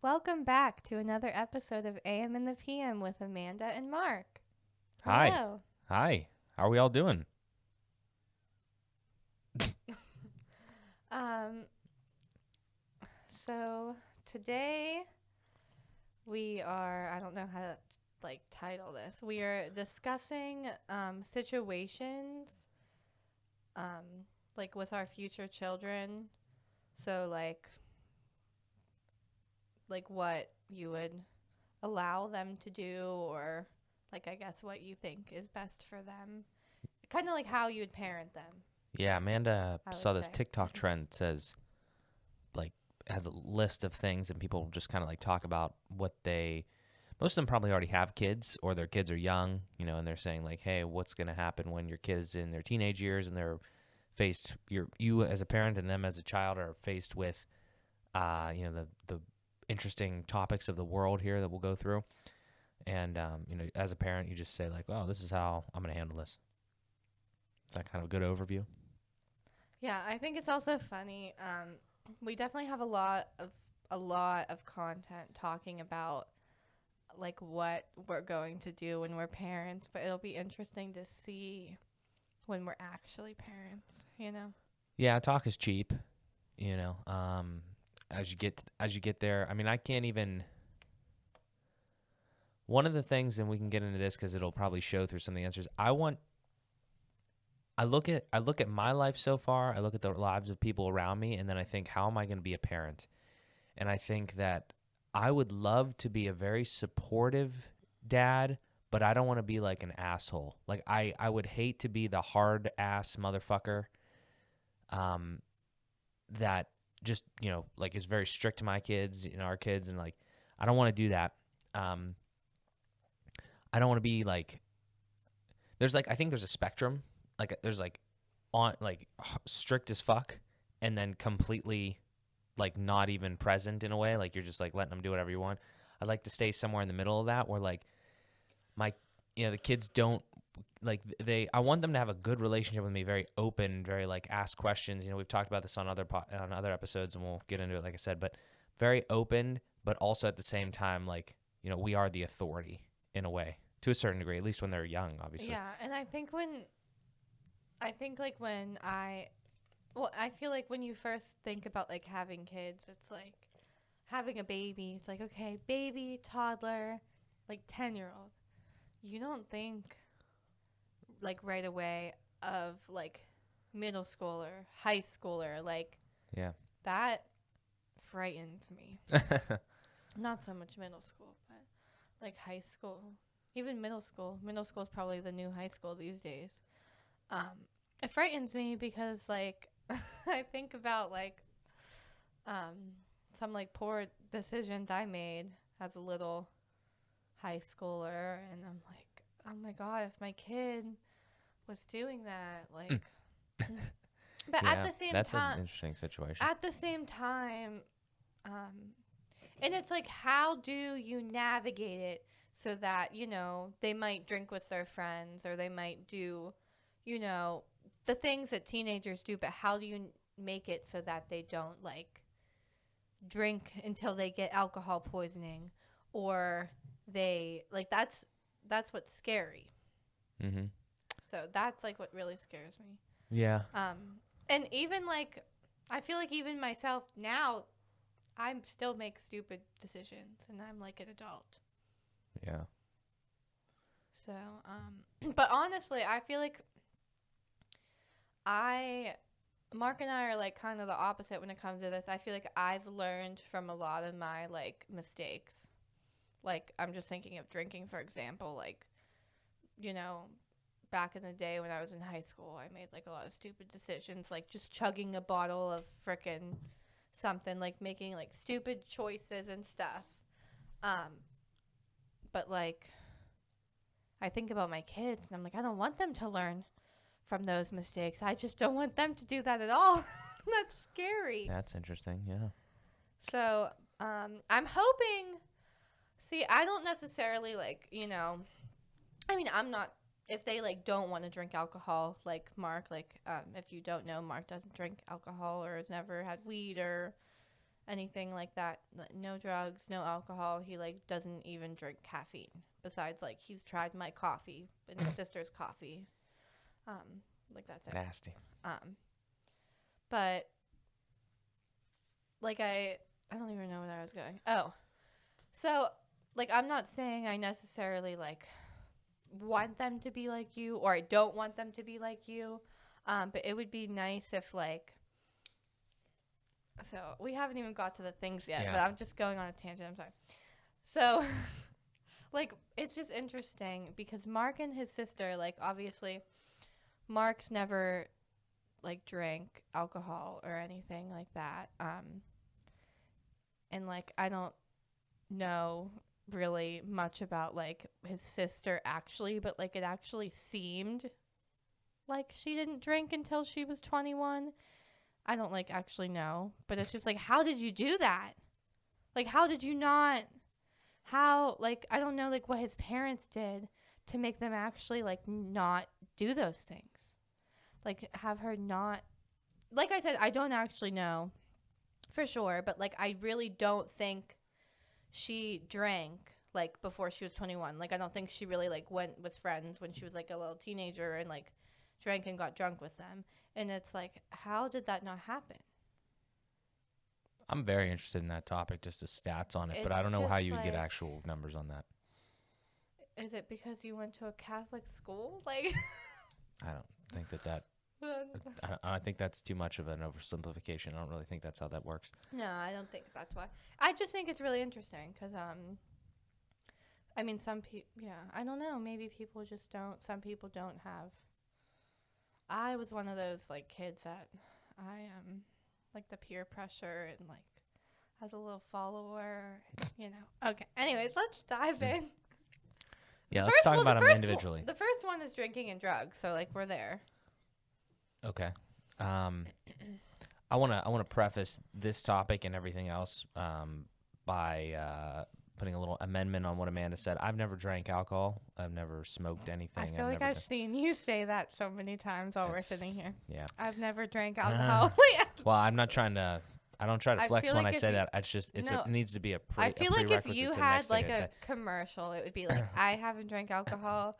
Welcome back to another episode of AM and the PM with Amanda and Mark. Hi. Hello. Hi. How are we all doing? Um, so today we are, I don't know how to title this. We are discussing situations like with our future children. So like what you would allow them to do, or like I guess what you think is best for them. Kind of like how you would parent them, Yeah, Amanda I would saw this say. TikTok trend that says, like, has a list of things, and people just kind of like talk about what they. Most of them probably already have kids, or their kids are young, and they're saying like, "Hey, what's going to happen when your kids in their teenage years and they're faced you as a parent and them as a child are faced with, the interesting topics of the world here that we'll go through." And as a parent, you just say like, "Oh, this is how I'm going to handle this." Is that kind of a good overview? Yeah, I think it's also funny. We definitely have a lot of content talking about like what we're going to do when we're parents, but it'll be interesting to see when we're actually parents. Yeah, talk is cheap. You know, um, as you get there, I mean, I can't even. One of the things, and we can get into this because it'll probably show through some of the answers. I look at my life so far. I look at the lives of people around me, and then I think, how am I going to be a parent? And I think that I would love to be a very supportive dad, but I don't want to be like an asshole. Like I would hate to be the hard ass motherfucker um, that just like is very strict to my kids, our kids, and like I don't want to do that. Um, I don't want to be like there's like I think there's a spectrum. Like there's like on like strict as fuck, and then completely like not even present in a way. Like you're just like letting them do whatever you want. I'd like to stay somewhere in the middle of that, where like my the kids don't like they I want them to have a good relationship with me, very open, very like ask questions. We've talked about this on other episodes, and we'll get into it like I said, but very open, but also at the same time like we are the authority in a way, to a certain degree, at least when they're young, obviously. Yeah, and I think like when I feel like when you first think about like having kids, it's like having a baby. It's like, okay, baby, toddler, like 10-year-old. You don't think like right away of like middle schooler, high schooler, like Yeah. that frightens me. Not so much middle school, but like high school, even middle school. Middle school is probably the new high school these days. It frightens me because like I think about like um some like poor decisions I made as a little high schooler, and I'm like, oh my god, if my kid was doing that, like, but Yeah, that's an interesting situation. at the same time, um, and it's like, how do you navigate it so that they might drink with their friends, or they might do, you know, the things that teenagers do, but how do you make it so that they don't like drink until they get alcohol poisoning, or they like that's what's scary. Mm-hmm. So that's like what really scares me. Yeah. And even like I feel like even myself now, I still make stupid decisions, and I'm like an adult. Yeah. So, but honestly, I feel like I Mark and I are like kind of the opposite when it comes to this. I feel like I've learned from a lot of my like mistakes. Like I'm just thinking of drinking, for example. Like, you know, back in the day when I was in high school, I made like a lot of stupid decisions, like just chugging a bottle of frickin' something, like making like stupid choices and stuff. Um, but like I think about my kids, and I'm like, I don't want them to learn from those mistakes. I just don't want them to do that at all. That's scary. That's interesting. Yeah. So, I'm hoping. See, I don't necessarily I mean, I'm not. If they like don't want to drink alcohol, like Mark, like if you don't know, Mark doesn't drink alcohol or has never had weed or anything like that. No drugs, no alcohol. He like doesn't even drink caffeine. Besides, like he's tried my coffee and his sister's coffee. Like that's it. Nasty. But like I don't even know where I was going. Oh, so like I'm not saying I necessarily like want them to be like you, or I don't want them to be like you. But it would be nice if like. So we haven't even got to the things yet, but I'm just going on a tangent. I'm sorry. So, like, it's just interesting because Mark and his sister, like, obviously, Mark's never like drank alcohol or anything like that. And like I don't know really much about like his sister actually, but like it actually seemed like she didn't drink until she was 21. I don't like actually know, but it's just like, how did you do that? Like, how did you not? How, like, I don't know, like, what his parents did to make them actually, like, not do those things. Like, have her not. Like I said, I don't actually know for sure, but, like, I really don't think she drank, like, before she was 21. Like, I don't think she really, like, went with friends when she was, like, a little teenager and, like, drank and got drunk with them. And it's like, how did that not happen? I'm very interested in that topic, just the stats on it, but I It's don't know how just you would get like- actual numbers on that. Is it because you went to a Catholic school? Like, I don't think that I think that's too much of an oversimplification. I don't really think that's how that works. no, I don't think that's why. I just think it's really interesting because, I mean, some people, yeah, I don't know. Maybe people just don't. Some people don't have. I was one of those like kids that I like the peer pressure and like as a little follower, you know. Okay. Anyways, let's dive in. Yeah, let's talk about them individually. The first one is drinking and drugs, so like we're there. Okay. I wanna preface this topic and everything else by putting a little amendment on what Amanda said. I've never drank alcohol. I've never smoked anything. I feel like I've seen you say that so many times while we're sitting here. Yeah. I've never drank alcohol. Well, I'm not trying to. I don't try to flex when I say that. It's just it needs to be I feel like if you had like a commercial, it would be like, I haven't drank alcohol.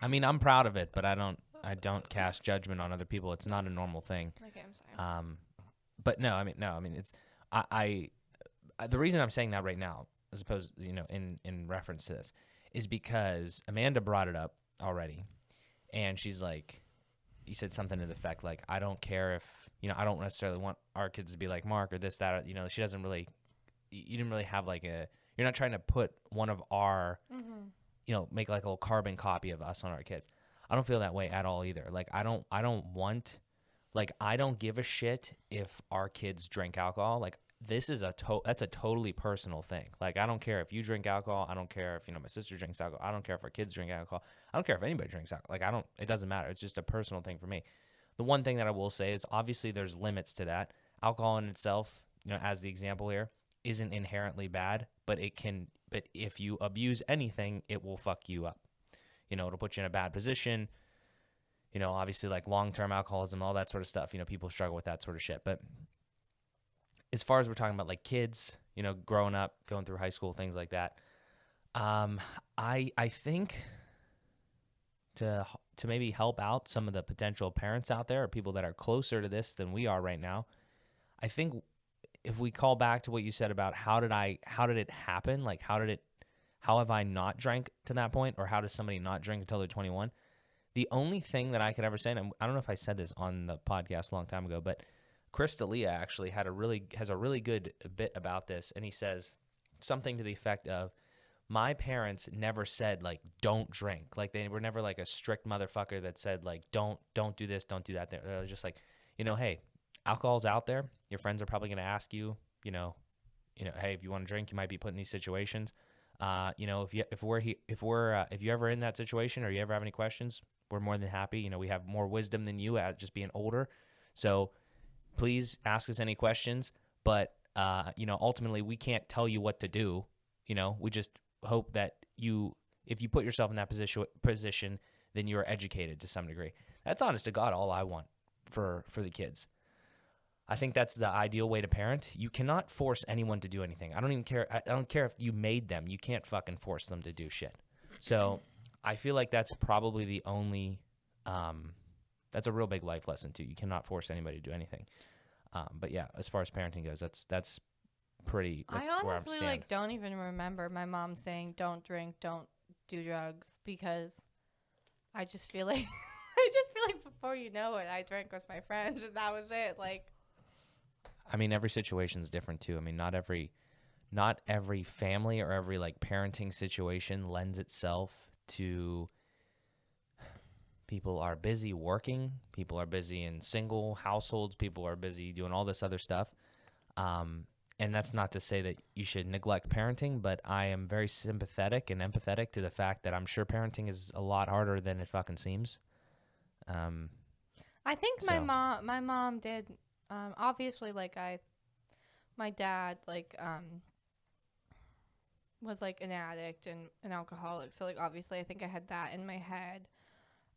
I mean, I'm proud of it, but I don't cast judgment on other people. It's not a normal thing. Okay, I'm sorry. But no, I mean, it's I the reason I'm saying that right now, as opposed, in reference to this, is because Amanda brought it up already, and she's like, you said something to the effect like, I don't care if, I don't necessarily want our kids to be like Mark or this, that, she doesn't really, you didn't really have like you're not trying to put one of our, make like a little carbon copy of us on our kids. I don't feel that way at all either. Like, I don't give a shit if our kids drink alcohol. Like, this is that's a totally personal thing. Like, I don't care if you drink alcohol. I don't care if, my sister drinks alcohol. I don't care if our kids drink alcohol. I don't care if anybody drinks alcohol. Like, it doesn't matter. It's just a personal thing for me. The one thing that I will say is obviously there's limits to that. Alcohol in itself, as the example here, isn't inherently bad, but if you abuse anything, it will fuck you up. It'll put you in a bad position. Obviously like long-term alcoholism, all that sort of stuff, people struggle with that sort of shit. But as far as we're talking about like kids, growing up, going through high school, things like that, I think to maybe help out some of the potential parents out there or people that are closer to this than we are right now, I think if we call back to what you said about how did it happen? Like, how have I not drank to that point, or how does somebody not drink until they're 21? The only thing that I could ever say, and I don't know if I said this on the podcast a long time ago, but Chris D'Elia actually has a really good bit about this, and he says something to the effect of, my parents never said like don't drink. Like, they were never like a strict motherfucker that said like don't do this, don't do that. They were just like, hey, alcohol's out there. Your friends are probably going to ask you, hey, if you want to drink, you might be put in these situations. If you're ever in that situation or you ever have any questions, we're more than happy. We have more wisdom than you at just being older. So please ask us any questions. But, ultimately we can't tell you what to do. We just hope that if you put yourself in that position, then you're educated to some degree. That's honest to God all I want for the kids. I think that's the ideal way to parent. You cannot force anyone to do anything. I don't even care. I don't care if you made them. You can't fucking force them to do shit. So I feel like that's probably the only, that's a real big life lesson too. You cannot force anybody to do anything. But yeah, as far as parenting goes, that's pretty, that's I where I'm honestly stand. like don't even remember my mom saying don't drink, don't do drugs, because I just feel like I just feel like before you know it, I drank with my friends and that was it. Like, I mean, every situation is different too. I mean, not every family or every like parenting situation lends itself to people are busy working, people are busy in single households, people are busy doing all this other stuff. And that's not to say that you should neglect parenting, but I am very sympathetic and empathetic to the fact that I'm sure parenting is a lot harder than it fucking seems. I think So- my mom did, obviously, like my dad, like, was like an addict and an alcoholic. So like, obviously I think I had that in my head,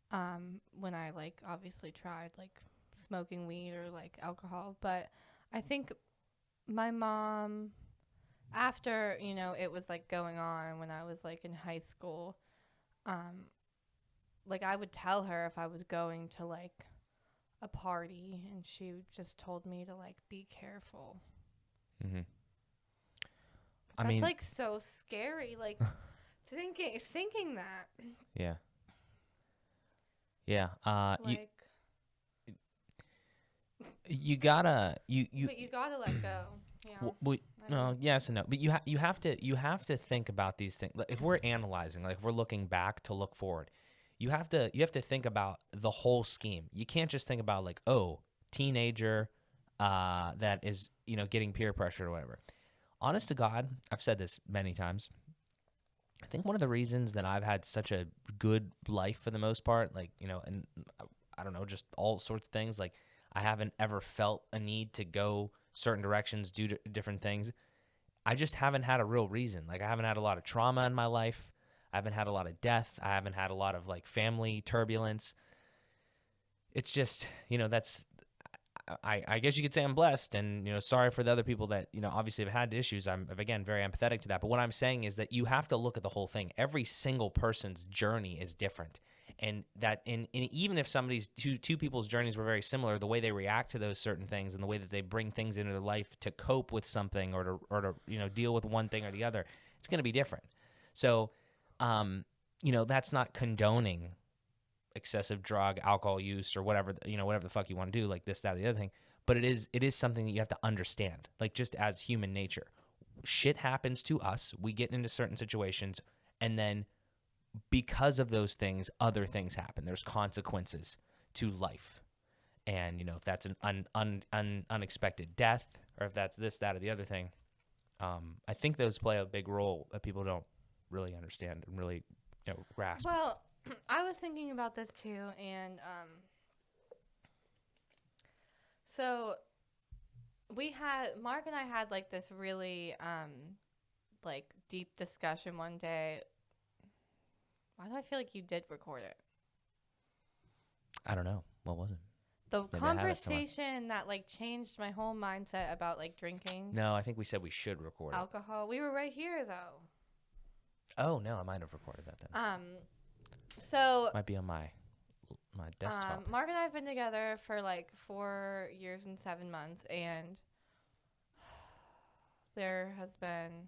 when I like obviously tried like smoking weed or like alcohol. But I think my mom, after, you know, it was like going on when I was like in high school, like I would tell her if I was going to like a party and she just told me to like be careful. Mm-hmm. That's like so scary, like thinking that. Yeah. Yeah. Like, You gotta but you gotta let go. Yeah. no, yes and no, but you have to think about these things. Like, if we're analyzing, like if we're looking back to look forward, you have to think about the whole scheme. You can't just think about like, oh, teenager that is, you know, getting peer pressure or whatever. Honest to God, I've said this many times. I think one of the reasons that I've had such a good life for the most part, like, you know, and I don't know, just all sorts of things, like I haven't ever felt a need to go certain directions, do different things. I just haven't had a real reason. Like I haven't had a lot of trauma in my life. I haven't had a lot of death. I haven't had a lot of like family turbulence. It's just, you know, that's, I guess you could say I'm blessed, and, you know, sorry for the other people that, you know, obviously have had issues. I'm, again, very empathetic to that. But what I'm saying is that you have to look at the whole thing. Every single person's journey is different. And that in even if somebody's two people's journeys were very similar, the way they react to those certain things and the way that they bring things into their life to cope with something or to you know, deal with one thing or the other, it's going to be different. So, you know, that's not condoning excessive drug, alcohol use, or whatever, you know, whatever the fuck you want to do, like this, that, or the other thing. But it is something that you have to understand, like just as human nature. Shit happens to us. We get into certain situations, and then because of those things, other things happen. There's consequences to life. And, you know, if that's an unexpected death, or if that's this, that, or the other thing, I think those play a big role that people don't really understand and really, you know, grasp. Well, I was thinking about this too, and so Mark and I had like this really like deep discussion one day. Why do I feel like you did record it? I don't know. What was it? The Maybe I have it somewhere. conversation that like changed my whole mindset about like drinking No, I think we said we should record it. alcohol. We were right here though. Oh, no, I might have recorded that then. So Might be on my desktop. Mark and I have been together for like 4 years and 7 months, and there has been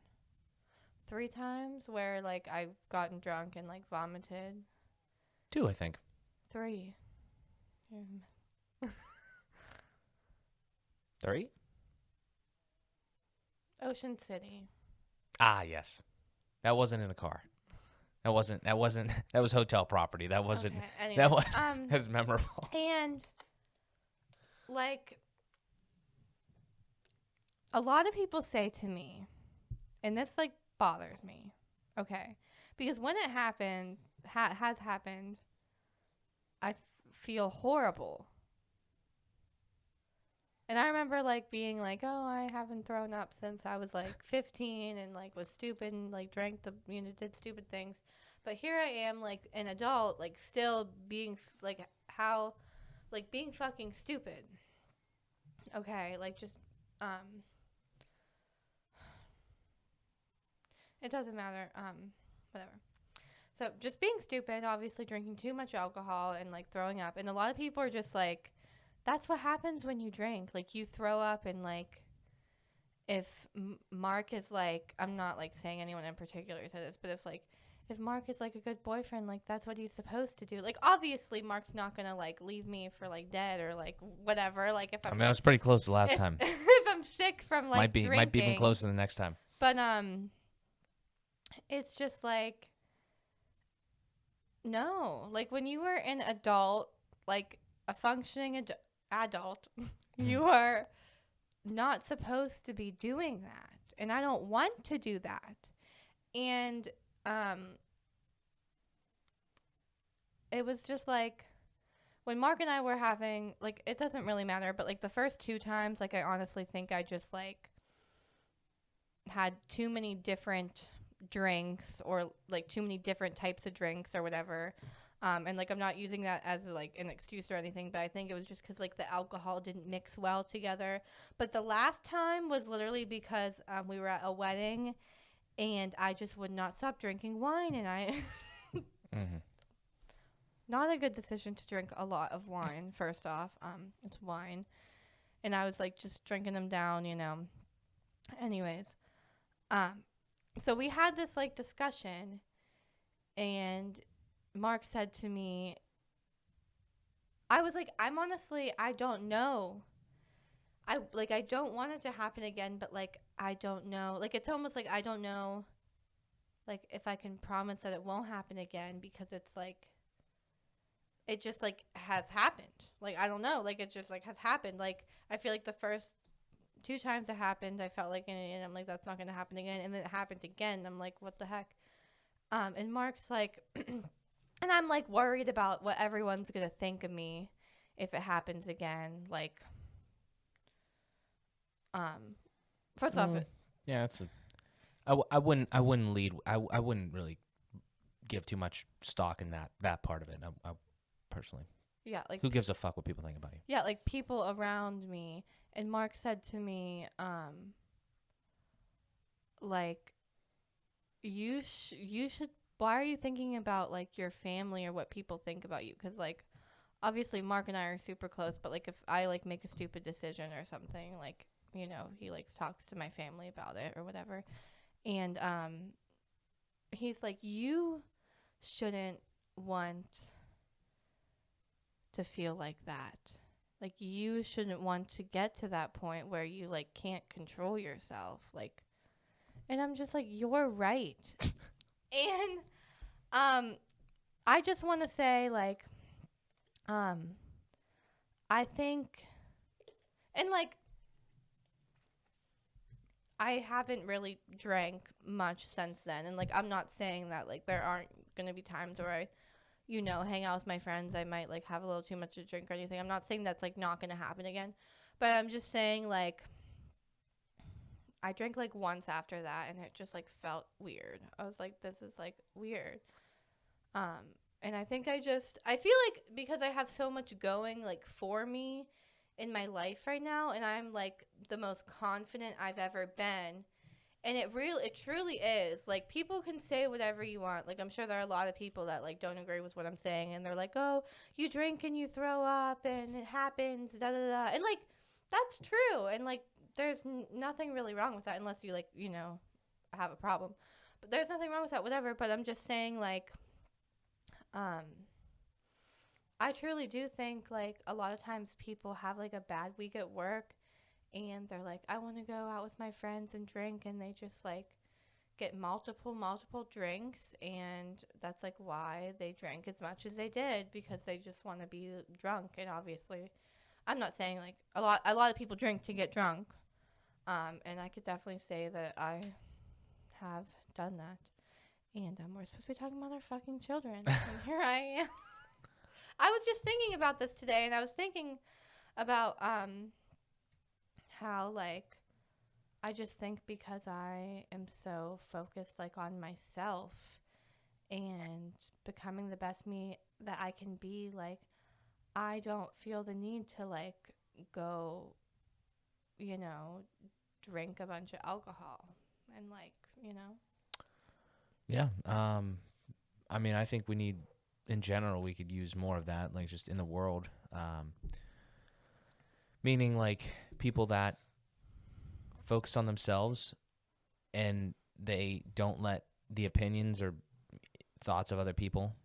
3 times where like I've gotten drunk and like vomited. 2, I think. 3. 3? Ocean City. Ah, yes. That wasn't in a car. That was hotel property. That wasn't, Okay, anyways, that was as memorable. And like a lot of people say to me, and this like bothers me, okay, because when it happened, has happened, I feel horrible. And I remember like being like, oh, I haven't thrown up since I was like 15 and like was stupid and like drank did stupid things. But here I am like an adult, like still being like being fucking stupid. Okay, like just um it doesn't matter. Whatever. So just being stupid, obviously drinking too much alcohol and like throwing up. And a lot of people are just like, that's what happens when you drink. Like you throw up and like if Mark is like, I'm not like saying anyone in particular said this, but if Mark is like a good boyfriend, like that's what he's supposed to do. Like obviously Mark's not gonna like leave me for like dead or like whatever. Like if I I'm mean, I was pretty close the last if, time. if I'm sick from like Might be even drinking, closer the next time. but it's just like no, like when you were an adult, like a functioning adult, you are not supposed to be doing that. And I don't want to do that. And it was just like when Mark and I were having, like, it doesn't really matter, but like the first 2 times, like, I honestly think I just like had too many different drinks or like too many different types of drinks or whatever. And like I'm not using that as like an excuse or anything, but I think it was just because like the alcohol didn't mix well together. But the last time was literally because we were at a wedding and I just would not stop drinking wine, and I Mm-hmm. not a good decision to drink a lot of wine. First off, it's wine, and I was like just drinking them down, you know. Anyways, um, so we had this like discussion, and Mark said to me, I was like, I don't know. I don't want it to happen again, but like I don't know. Like it's almost like I don't know like if I can promise that it won't happen again, because it's like it just like has happened. Like I don't know, like it just like has happened. Like I feel like the first 2 times it happened, I felt like and I'm like that's not going to happen again, and then it happened again. And I'm like what the heck? And Mark's like and I'm like worried about what everyone's going to think of me if it happens again. Like first off, Yeah, it's a. I wouldn't lead. I wouldn't really give too much stock in that part of it. I personally, yeah, like who gives a fuck what people think about you? yeah, like people around me. And Mark said to me, like you should. Why are you thinking about like your family or what people think about you? Because like obviously Mark and I are super close, but like if I like make a stupid decision or something, like you know he like talks to my family about it or whatever. And he's like, you shouldn't want to feel like that. Like you shouldn't want to get to that point where you like can't control yourself. Like, and I'm just like, you're right. And I just want to say like I think, and like I haven't really drank much since then, and like I'm not saying that like there aren't going to be times where I you know, hang out with my friends, I might like have a little too much to drink or anything. I'm not saying that's like not gonna happen again, but I'm just saying like I drank like once after that, and it just like felt weird. I was like, this is like weird. Um, and I think I feel like because I have so much going like for me in my life right now, and I'm like the most confident I've ever been. And it truly is. Like, people can say whatever you want. Like, I'm sure there are a lot of people that, like, don't agree with what I'm saying. And they're like, oh, you drink and you throw up and it happens, da da da. And, like, that's true. And, like, there's nothing really wrong with that unless you, like, you know, have a problem. But there's nothing wrong with that, whatever. But I'm just saying, like, um, I truly do think, like, a lot of times people have, like, a bad week at work and they're like, I want to go out with my friends and drink, and they just like get multiple drinks, and that's like why they drank as much as they did, because they just want to be drunk. And obviously I'm not saying like a lot of people drink to get drunk, and I could definitely say that I have done that. And we're supposed to be talking about our fucking children, and here I am. I was just thinking about this today, and I was thinking about how like I just think because I am so focused like on myself and becoming the best me that I can be, like I don't feel the need to like go you know, drink a bunch of alcohol and like, you know. Yeah. I mean, I think we need, in general, we could use more of that, like just in the world. Meaning like people that focus on themselves and they don't let the opinions or thoughts of other people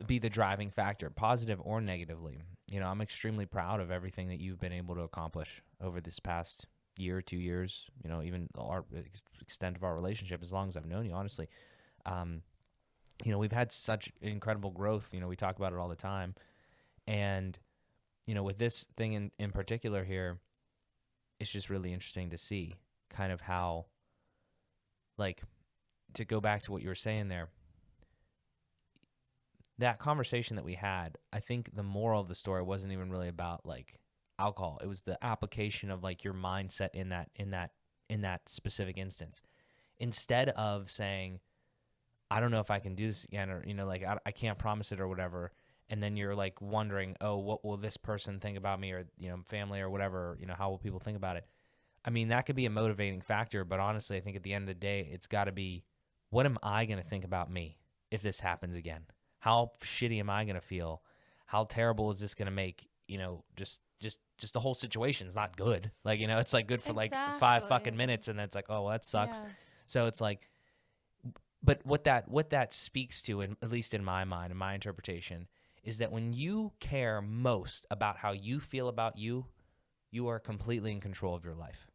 be the driving factor, positive or negatively. You know, I'm extremely proud of everything that you've been able to accomplish over this past year, 2 years, you know, even our extent of our relationship, as long as I've known you, honestly. You know, we've had such incredible growth. You know, we talk about it all the time. And, you know, with this thing in particular here, it's just really interesting to see kind of how, like, to go back to what you were saying there, that conversation that we had, I think the moral of the story wasn't even really about like alcohol. It was the application of like your mindset in that specific instance. Instead of saying, I don't know if I can do this again, or, you know, like I can't promise it or whatever. And then you're like wondering, oh, what will this person think about me, or, you know, family or whatever, you know, how will people think about it? I mean, that could be a motivating factor, but honestly, I think at the end of the day, it's got to be, what am I going to think about me if this happens again? How shitty am I going to feel? How terrible is this going to make, you know, just the whole situation is not good. Like, you know, it's like good for like 5 fucking Exactly. minutes, and then it's like, oh, well, that sucks. Yeah. So it's like, but what that speaks to, at least in my mind, in my interpretation, is that when you care most about how you feel about you, you are completely in control of your life.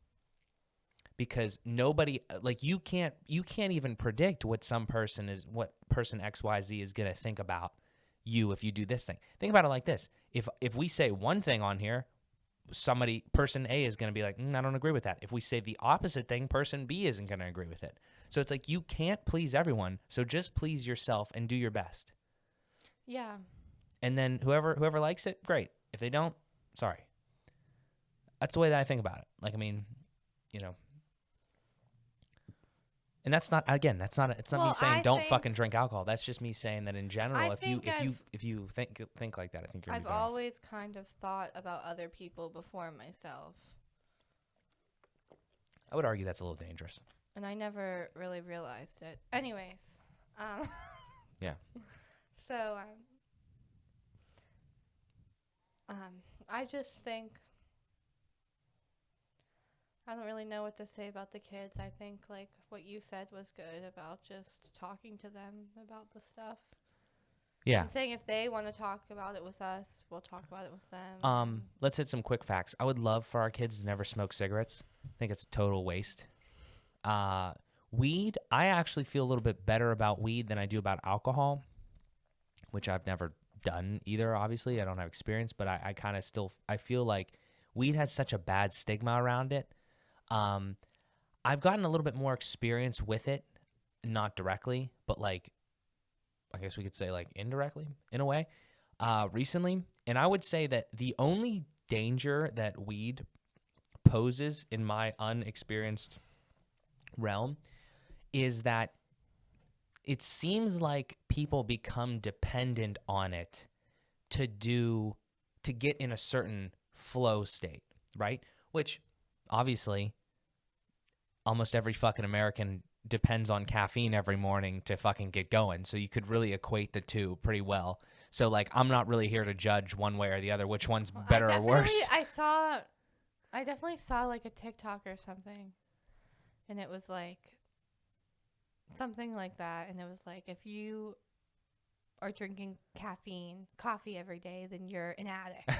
Because nobody, like, you can't even predict what person XYZ is going to think about you if you do this thing. Think about it like this. If we say one thing on here, person A is going to be like, I don't agree with that. If we say the opposite thing, person B isn't going to agree with it. So it's like, you can't please everyone. So just please yourself and do your best. Yeah. And then whoever likes it, great. If they don't, sorry. That's the way that I think about it. Like, I mean, you know, and it's not me saying don't fucking drink alcohol. That's just me saying that in general, if you think like that, I think you're gonna I've be better off. always kind of thought about other people before myself. I would argue that's a little dangerous. And I never really realized it. Anyways, Yeah. So, I just think I don't really know what to say about the kids. I think like what you said was good about just talking to them about the stuff. Yeah. And saying if they want to talk about it with us, we'll talk about it with them. Let's hit some quick facts. I would love for our kids to never smoke cigarettes. I think it's a total waste. Weed, I actually feel a little bit better about weed than I do about alcohol, which I've never done either, obviously. I don't have experience, but I kind of still, I feel like weed has such a bad stigma around it. I've gotten a little bit more experience with it, not directly, but like, I guess we could say like indirectly in a way, recently. And I would say that the only danger that weed poses in my unexperienced realm is that it seems like people become dependent on it to get in a certain flow state, right? Which obviously almost every fucking American depends on caffeine every morning to fucking get going. So you could really equate the two pretty well. So like, I'm not really here to judge one way or the other, which one's better or worse. I definitely saw like a TikTok or something, and it was like something like that. And it was like, if you are drinking coffee every day, then you're an addict.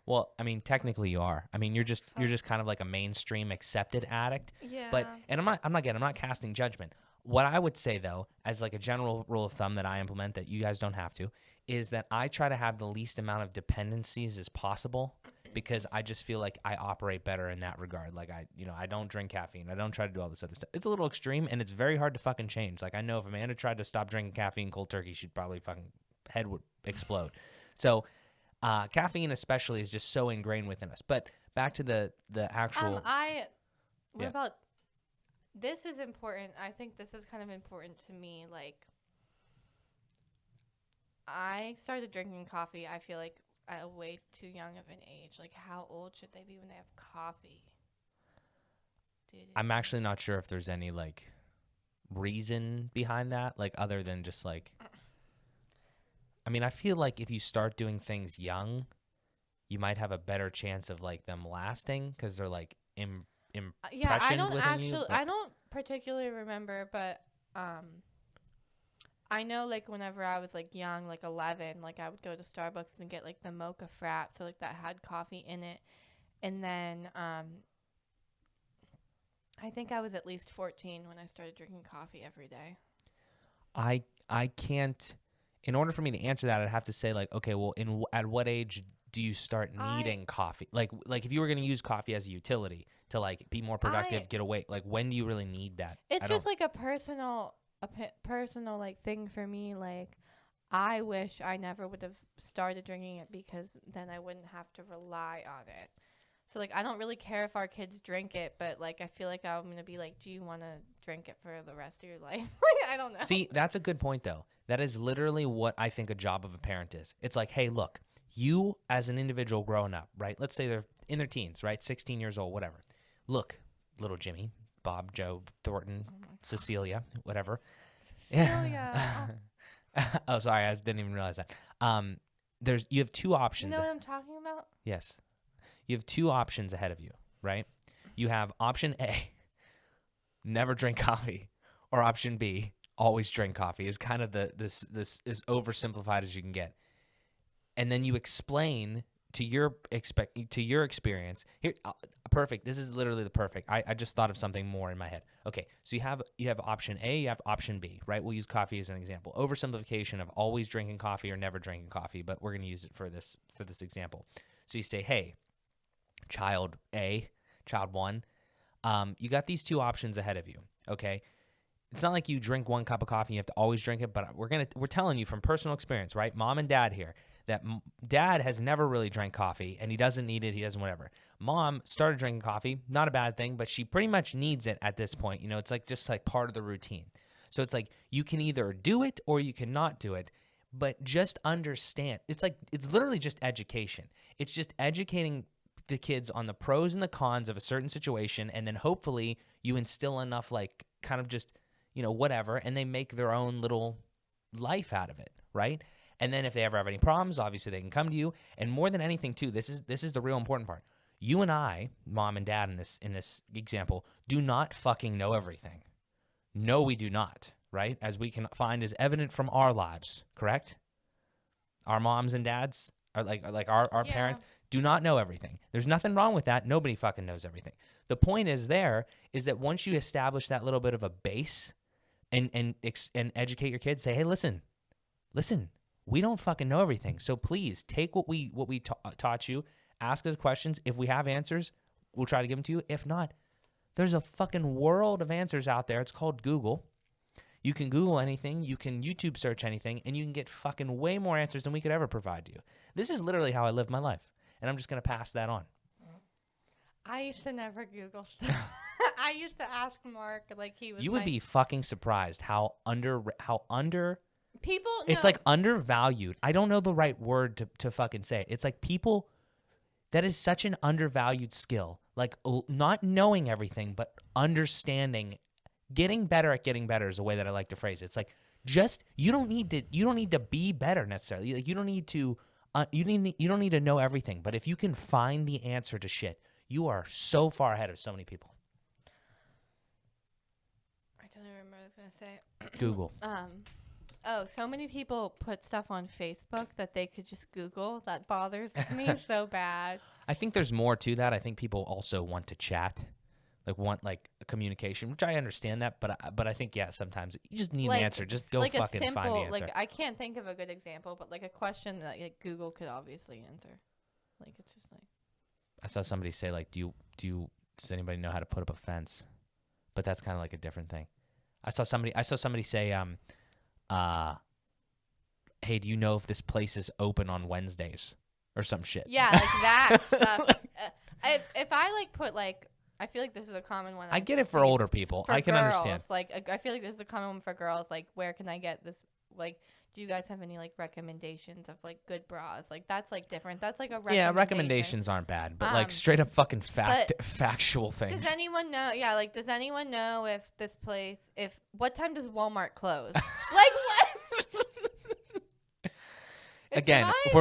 Well, I mean, technically you are. I mean, you're just kind of like a mainstream accepted addict. Yeah. But, and I'm not casting judgment. What I would say though, as like a general rule of thumb that I implement that you guys don't have to, is that I try to have the least amount of dependencies as possible, because I just feel like I operate better in that regard. Like I don't drink caffeine. I don't try to do all this other stuff. It's a little extreme and it's very hard to fucking change. Like, I know if Amanda tried to stop drinking caffeine cold turkey, she'd probably fucking head would explode. So, caffeine especially is just so ingrained within us. But back to the actual. What about, this is important. I think this is kind of important to me. Like, I started drinking coffee, I feel like at a way too young of an age. Like, how old should they be when they have coffee? I'm actually not sure if there's any like reason behind that, like other than just like, I mean, I feel like if you start doing things young, you might have a better chance of like them lasting because they're like Yeah, impressioned within you. I don't particularly remember, but I know like whenever I was like young, like 11, like I would go to Starbucks and get like the mocha frap, so like that had coffee in it, and then I think I was at least 14 when I started drinking coffee every day. I can't. In order for me to answer that, I'd have to say like, okay, well, at what age do you start needing coffee? Like if you were going to use coffee as a utility to like be more productive, get away, like when do you really need that? It's just like a personal like thing for me. Like, I wish I never would have started drinking it because then I wouldn't have to rely on it. So like, I don't really care if our kids drink it, but like, I feel like I'm gonna be like, do you want to drink it for the rest of your life? Like, I don't know. See, that's a good point though. That is literally what I think a job of a parent is. It's like, hey, look, you as an individual growing up, right? Let's say they're in their teens, right? 16 years old, whatever. Look, little Jimmy, Bob, Joe, Thornton, Cecilia, whatever. Cecilia. Oh, sorry, I didn't even realize that. You have two options. You know what I'm talking about? Yes. You have two options ahead of you, right? You have option A, never drink coffee, or option B, always drink coffee. Is kind of this as oversimplified as you can get. And then you explain to your experience. Here, perfect. This is literally the perfect. I just thought of something more in my head. Okay, so you have option A, you have option B, right? We'll use coffee as an example. Oversimplification of always drinking coffee or never drinking coffee, but we're going to use it for this example. So you say, hey, child A, child 1, you got these two options ahead of you, okay? It's not like you drink one cup of coffee and you have to always drink it, but we're telling you from personal experience, right? Mom and dad here, that dad has never really drank coffee and he doesn't need it, he doesn't whatever. Mom started drinking coffee, not a bad thing, but she pretty much needs it at this point. You know, it's like just like part of the routine. So it's like you can either do it or you cannot do it, but just understand. It's literally just education. It's just educating the kids on the pros and the cons of a certain situation, and then hopefully you instill enough like kind of just, you know, whatever, and they make their own little life out of it, right? And then if they ever have any problems, obviously they can come to you. And more than anything too, this is the real important part. You and I, mom and dad in this example, do not fucking know everything. No, we do not, right? As we can find is evident from our lives, correct? Our moms and dads are like our parents do not know everything. There's nothing wrong with that. Nobody fucking knows everything. The point is that once you establish that little bit of a base and educate your kids, say, hey, listen, we don't fucking know everything. So please take what we taught you, ask us questions. If we have answers, we'll try to give them to you. If not, there's a fucking world of answers out there. It's called Google. You can Google anything, you can YouTube search anything, and you can get fucking way more answers than we could ever provide you. This is literally how I live my life, and I'm just going to pass that on. I used to never Google stuff. I used to ask Mark, like he was. You would be fucking surprised how people. It's like undervalued. I don't know the right word to fucking say it. It's like people. That is such an undervalued skill. Like not knowing everything, but understanding. Getting better at getting better is the way that I like to phrase it. It's like just you don't need to be better necessarily. Like you don't need to know everything. But if you can find the answer to shit, you are so far ahead of so many people. I don't even remember what I was gonna say. Google. So many people put stuff on Facebook that they could just Google. That bothers me so bad. I think there's more to that. I think people also want to chat. Want a communication, which I understand that, but I think sometimes you just need an answer. Just go fucking find the answer. Like I can't think of a good example, but like a question that Google could obviously answer. Like it's just like I saw somebody say like, does anybody know how to put up a fence? But that's kind of like a different thing. I saw somebody say, hey, do you know if this place is open on Wednesdays or some shit? Yeah, like that stuff. If I put I feel like this is a common one. I get it for older people. I can girls, understand. I feel like this is a common one for girls. Like, where can I get this? Like, do you guys have any like recommendations of like good bras? Like that's like different. That's like a Yeah, recommendation. recommendations aren't bad, but like straight up fucking factual things. Does anyone know? Yeah, like does anyone know if this place, if what time does Walmart close? Like what? Again, if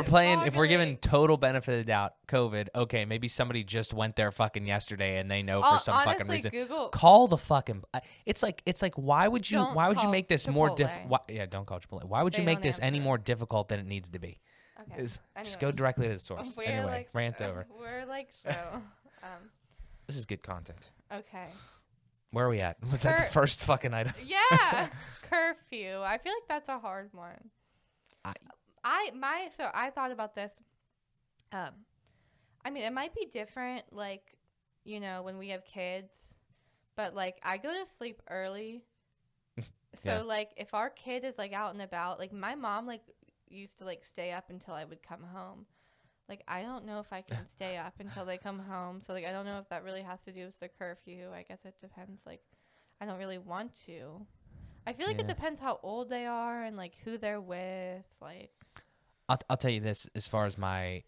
we're given total benefit of the doubt, COVID, okay, maybe somebody just went there fucking yesterday and they know for some honestly, fucking reason. Google. Call the fucking. It's like why would you make this more difficult? Yeah, don't call Chipotle. Why would They you make don't this any answer. more difficult than it needs to be? Okay. Just go directly to the source. Anyway, like, rant over. We're like so. This is good content. Okay. Where are we at? Was that the first fucking item? Yeah, curfew. I feel like that's a hard one. So I thought about this. I mean, it might be different, like, you know, when we have kids, but like I go to sleep early. So Yeah. like if our kid is like out and about, like my mom like used to like stay up until I would come home. Like I don't know if I can stay up until they come home. So like I don't know if that really has to do with the curfew. I guess it depends. Like I don't really want to. I feel like it depends how old they are and like who they're with. Like I'll tell you this, as far as my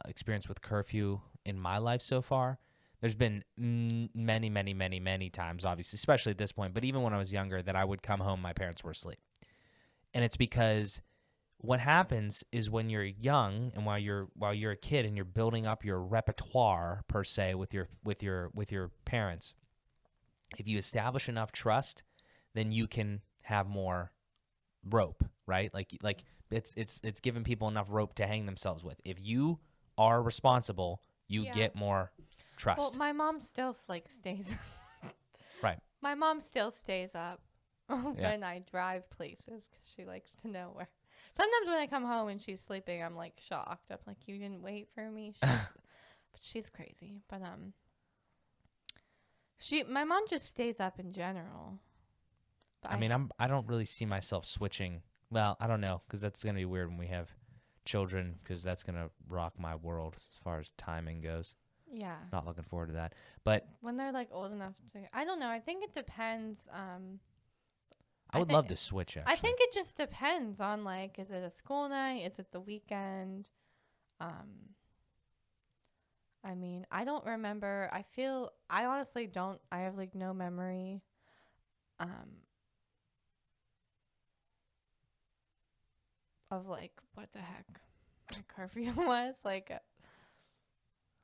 experience with curfew in my life so far, there's been many times, obviously, especially at this point, but even when I was younger, that I would come home, my parents were asleep. And it's because what happens is when you're young and while you're a kid and you're building up your repertoire per se with your parents, if you establish enough trust, then you can have more rope, right? Like it's giving people enough rope to hang themselves with. If you are responsible, you get more trust. Well, my mom still like stays. Right. My mom still stays up when I drive places because she likes to know where. Sometimes when I come home and she's sleeping, I'm like shocked. I'm like, you didn't wait for me. But she's crazy. But my mom just stays up in general. But I don't really see myself switching. Well, I don't know, because that's gonna be weird when we have children, because that's gonna rock my world as far as timing goes. Yeah. Not looking forward to that. But when they're like old enough to, I don't know. I think it depends. I would love to switch, actually. I think it just depends on like, is it a school night? Is it the weekend? I mean, I don't remember. I honestly don't. I have like no memory. Of like what the heck my curfew was like.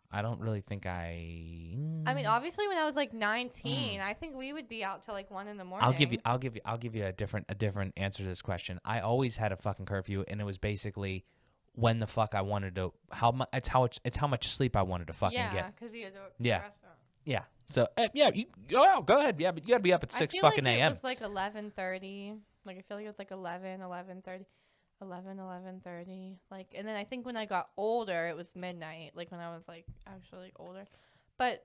I don't really think I mean, obviously, when I was like 19, I think we would be out till like 1 a.m. I'll give you a different answer to this question. I always had a fucking curfew, and it was basically when the fuck I wanted to. It's how much sleep I wanted to fucking get. Yeah, because you had to work yeah. the restaurant. Yeah. So you go ahead. Yeah, but you gotta be up at 6 fucking a.m. It was like 11:30. Like I feel like it was like 11:30. 11:30, like, and then I think when I got older it was midnight, like when I was like actually older, but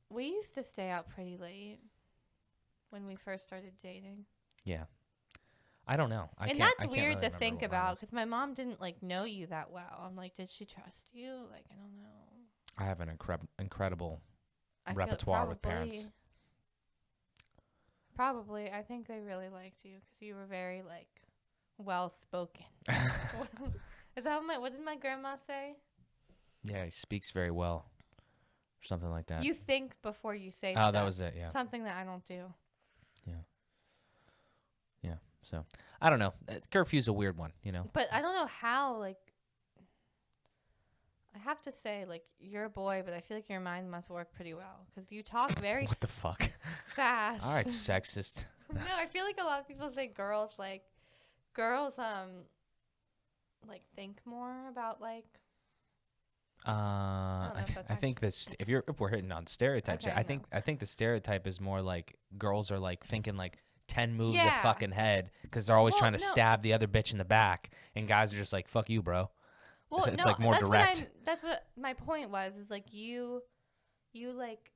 we used to stay out pretty late when we first started dating. Yeah, I don't know. That's weird to think about because my mom didn't like know you that well. I'm like, did she trust you? Like, I don't know. I have an incredible repertoire with parents. Probably, I think they really liked you because you were very like well spoken. Is that what did my grandma say? Yeah, he speaks very well, or something like that. You think before you say. Oh, that was it. Yeah. Something that I don't do. Yeah. So I don't know. Curfew's a weird one, you know. But I don't know how. Like, I have to say, like, you're a boy, but I feel like your mind must work pretty well because you talk very. What the fuck? Fast. All right, sexist. No, I feel like a lot of people say girls think more about like I think this if we're hitting on stereotypes, okay, I think the stereotype is more like girls are like thinking like 10 moves a fucking head because they're always trying to stab the other bitch in the back, and guys are just like, fuck you, bro. Well, it's like more direct. That's what my point was, is like you like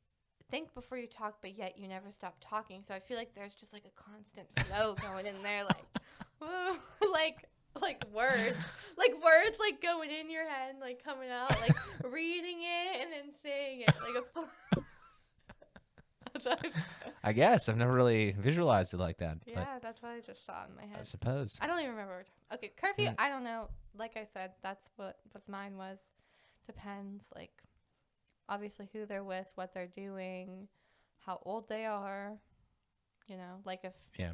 think before you talk, but yet you never stop talking. So I feel like there's just like a constant flow going in there, like woo, like words like going in your head, like coming out, like reading it and then saying it like a. I guess I've never really visualized it like that, but Yeah, that's what I just saw in my I head. suppose. I don't even remember. Okay, curfew. Mm, I don't know. Like I said, that's what mine was. Depends. Like obviously who they're with, what they're doing, how old they are. You know, like if yeah.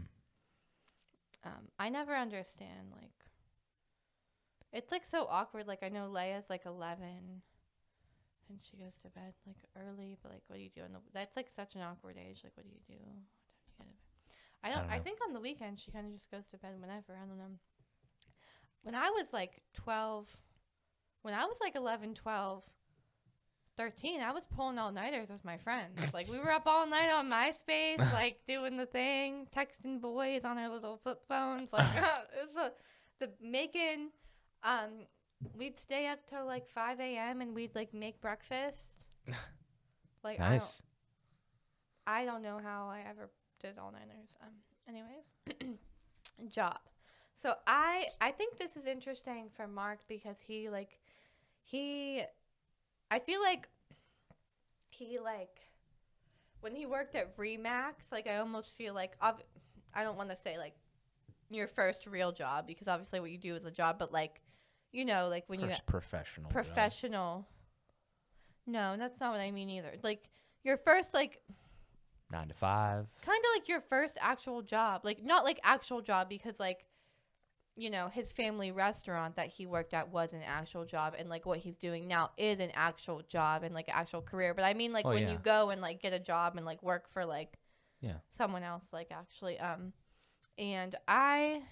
I never understand like it's like so awkward. Like I know Leia's like 11 and she goes to bed like early, but like what do you do? That's like such an awkward age. Like what do you do? What time do you get to bed? I don't I know. think on the weekend she kind of just goes to bed whenever. I don't know. When I was like 12, when I was like 11, 12, 13, I was pulling all-nighters with my friends. Like, we were up all night on MySpace, like, doing the thing, texting boys on our little flip phones. Like, it was making, um, we'd stay up till, like, 5 a.m. and we'd, like, make breakfast. Like, Nice. I don't know how I ever did all-nighters. Anyways, job. So I think this is interesting for Mark because I feel like he when he worked at Remax, like I almost feel like I don't want to say like your first real job because obviously what you do is a job, but like you know like when First professional. professional. No, that's not what I mean either. Like your first like 9 to 5. kind of like your first actual job, like not like actual job because like you know, his family restaurant that he worked at was an actual job and like what he's doing now is an actual job and like an actual career. But I mean like when you go and like get a job and like work for like someone else like actually and I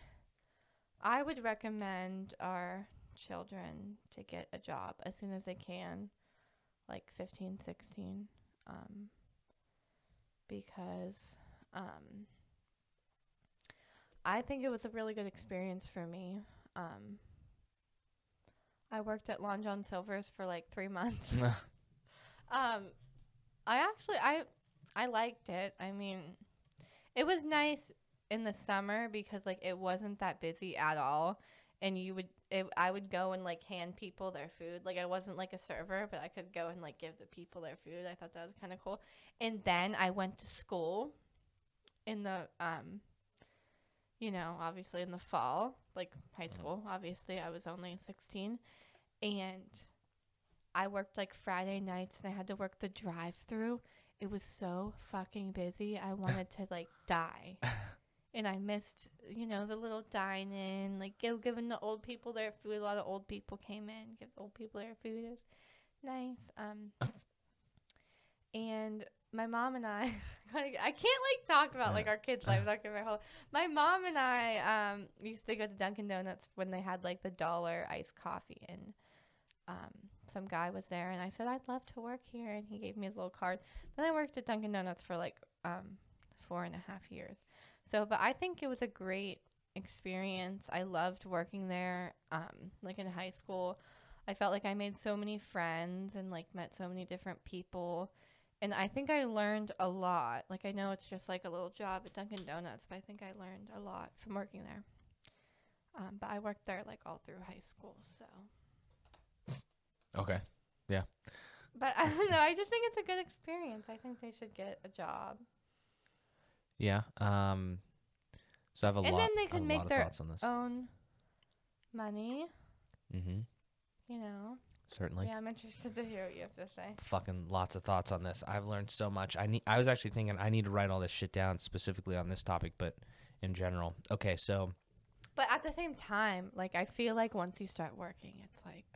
would recommend our children to get a job as soon as they can, like 15, 16 because I think it was a really good experience for me. I worked at Long John Silver's for like 3 months. I actually I liked it. I mean, it was nice in the summer because like it wasn't that busy at all, and I would go and like hand people their food. Like I wasn't like a server, but I could go and like give the people their food. I thought that was kind of cool. And then I went to school in the you know, obviously in the fall, like high school, obviously I was only 16 and I worked like Friday nights and I had to work the drive-through. It was so fucking busy. I wanted to like die. And I missed, you know, the little dine-in, like giving the old people their food. A lot of old people came in, give the old people their food. It was nice. And my mom and I can't like talk about like our kids' lives. My mom and I used to go to Dunkin' Donuts when they had like the $1 iced coffee, and some guy was there, and I said I'd love to work here, and he gave me his little card. Then I worked at Dunkin' Donuts for like 4.5 years. So, but I think it was a great experience. I loved working there. Like in high school, I felt like I made so many friends and like met so many different people. And I think I learned a lot. Like, I know it's just like a little job at Dunkin' Donuts, but I think I learned a lot from working there. But I worked there like all through high school, so. Okay. Yeah. But I don't know. I just think it's a good experience. I think they should get a job. Yeah. So I have a and lot. then they could make their thoughts on this. own money. Mm-hmm. You know. Certainly. Yeah, I'm interested to hear what you have to say. Fucking lots of thoughts on this. I've learned so much. I was actually thinking I need to write all this shit down specifically on this topic, but in general. Okay, so. But at the same time, like I feel like once you start working, it's like